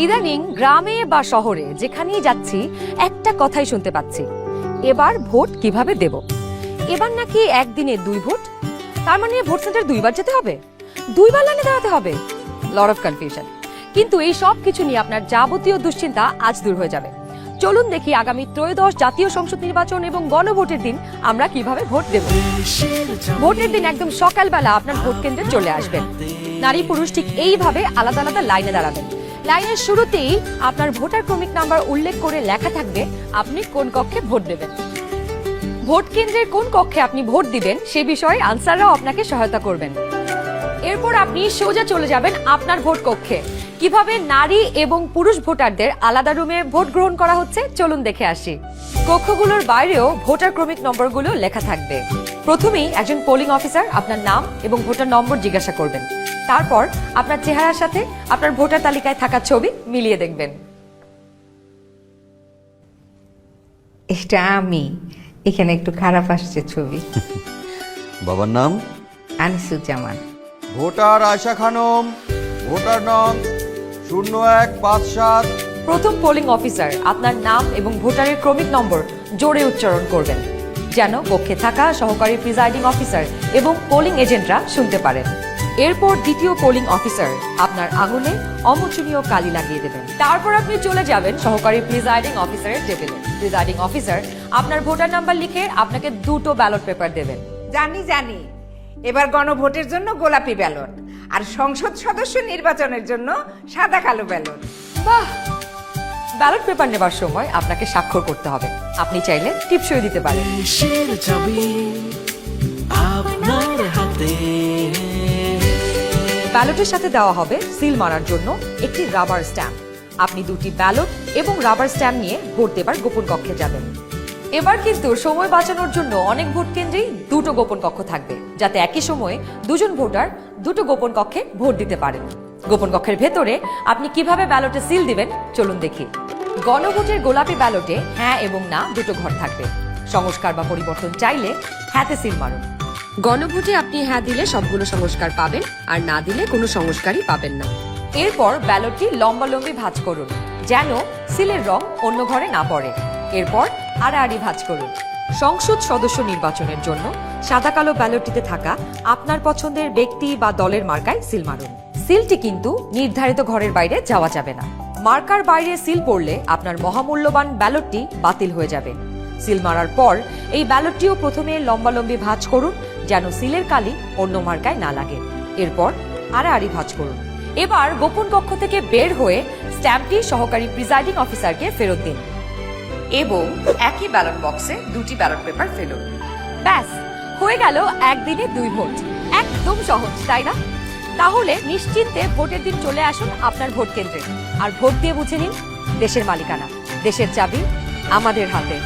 ইদানিং গ্রামে বা শহরে যেখানেই যাচ্ছি একটা কথাই শুনতে পাচ্ছি, এবার ভোট কিভাবে দেব। এবার নাকি একদিনে 2 ভোট, তার মানে ভোট সেন্টার 2বার যেতে হবে, 2বার লাইনে দাঁড়াতে হবে। Lot of confusion. কিন্তু এই সব কিছু নিয়ে আপনার যাবতীয় দুশ্চিন্তা আজ দূর হয়ে যাবে। চলুন দেখি আগামী ত্রয়োদশ জাতীয় সংসদ নির্বাচন এবং গণভোটের দিন আমরা কিভাবে ভোট দেব। ভোটের দিন একদম সকালবেলা আপনার ভোট কেন্দ্রে চলে আসবেন। নারী পুরুষ ঠিক এইভাবে আলাদা আলাদা লাইনে দাঁড়াবেন। লাইনের শুরুতেই আপনার ভোটার ক্রমিক নাম্বার উল্লেখ করে লেখা থাকবে আপনি কোন কক্ষে ভোট দেবেন। ভোট কেন্দ্রের কোন কক্ষে আপনি ভোট দিবেন সে বিষয়ে আনসাররাও আপনাকে সহায়তা করবেন। এরপর আপনি সোজা চলে যাবেন আপনার ভোট কক্ষে। কিভাবে নারী এবং পুরুষ ভোটারদের আলাদা রুমে ভোট গ্রহণ করা হচ্ছে চলুন দেখে আসি। কক্ষগুলোর বাইরেও ভোটার ক্রমিক নম্বরগুলো লেখা থাকবে। প্রথমেই একজন পোলিং অফিসার আপনার নাম এবং ভোটার নম্বর জিজ্ঞাসা করবেন। তারপর আপনার চেহারার সাথে আপনার ভোটার তালিকায় থাকা ছবি মিলিয়ে দেখবেন। এটা আমি, এখানে একটু খারাপ আসছে ছবি। বাবার নাম আনিসুজ্জামান। ভোটার আয়শা খানম, ভোটার নং 0157। প্রথম পোলিং অফিসার আপনার নাম এবং ভোটারের ক্রমিক নম্বর জোরে উচ্চারণ করবেন, যেন কক্ষে থাকা সহকারী প্রিজাইডিং অফিসার এবং পোলিং এজেন্টরা শুনতে পারেন। এরপর দ্বিতীয় পোলিং অফিসার আপনার আঙুলে অমোচনীয় কালি লাগিয়ে দেবেন। তারপর আপনি চলে যাবেন সহকারী প্রিজাইডিং অফিসারের টেবিলে। প্রিজাইডিং অফিসার আপনার ভোটার নাম্বার লিখে আপনাকে 2টো ব্যালট পেপার দেবেন। জানি এবার গণভোটের জন্য গোলাপি ব্যালট, আর সংসদ সদস্য নির্বাচনের জন্য সাদা কালো ব্যালট। বাহ! ব্যালট পেপার নেবার সময় আপনাকে স্বাক্ষর করতে হবে। আপনি চাইলে টিপসই দিতে পারেন। দেশের চাবি আপনার হাতে। ব্যালটের সাথে দেওয়া হবে সিল মারার জন্য একটি রাবার স্ট্যাম্প। আপনি 2টি ব্যালট এবং রাবার স্ট্যাম্প নিয়ে ভোট দেবার গোপন কক্ষে যাবেন। এবার কিন্তু সময় বাঁচানোর জন্য অনেক ভোট কেন্দ্রেই 2টো গোপন কক্ষ থাকবে, যাতে একই সময়ে 2জন ভোটার 2টো গোপন কক্ষে ভোট দিতে পারেন। গোপন কক্ষের ভেতরে আপনি কিভাবে ব্যালটে সিল দিবেন চলুন দেখি। গণভোটের গোলাপি ব্যালটে হ্যাঁ এবং না 2টো ঘর থাকবে। সংস্কার বা পরিবর্তন চাইলে হ্যাঁতে সিল মারুন। গণভোটে আপনি হ্যাঁ দিলে সবগুলো সংস্কার পাবেন, আর না দিলে কোনো সংস্কারই পাবেন না। এরপর ব্যালটটি লম্বালম্বি ভাঁজ করুন, যেন সিলের রং অন্য ঘরে না পড়ে। এরপর আড়াআড়ি ভাঁজ করুন। সংসদ সদস্য নির্বাচনের জন্য সাদা কালো ব্যালটটিতে থাকা আপনার পছন্দের ব্যক্তি বা দলের মার্কায় সিল মারুন। সিলটি কিন্তু নির্ধারিত ঘরের বাইরে যাওয়া যাবে না। মার্কার বাইরে সিল পড়লে আপনার মহামূল্যবান ব্যালটটি বাতিল হয়ে যাবে। সিল মারার পর এই ব্যালটটিও প্রথমে লম্বালম্বি ভাঁজ করুন, যেন সিলের কালি অন্য মার্কায় না লাগে। এরপর আড়াআড়ি ভাঁজ করুন। এবার গোপন কক্ষ থেকে বের হয়ে স্ট্যাম্পটি সহকারী প্রিজাইডিং অফিসারকে ফেরত দিন এবং একই ব্যালট বক্সে 2টি ব্যালট পেপার ফেলুন। ব্যাস, হয়ে গেল একদিনে 2 ভোট। একদম সহজ, তাই না? তাহলে নিশ্চিন্তে ভোটের দিন চলে আসুন আপনার ভোট কেন্দ্রে, আর ভোট দিয়ে বুঝে নিন দেশের মালিকানা, দেশের চাবি আমাদের হাতে।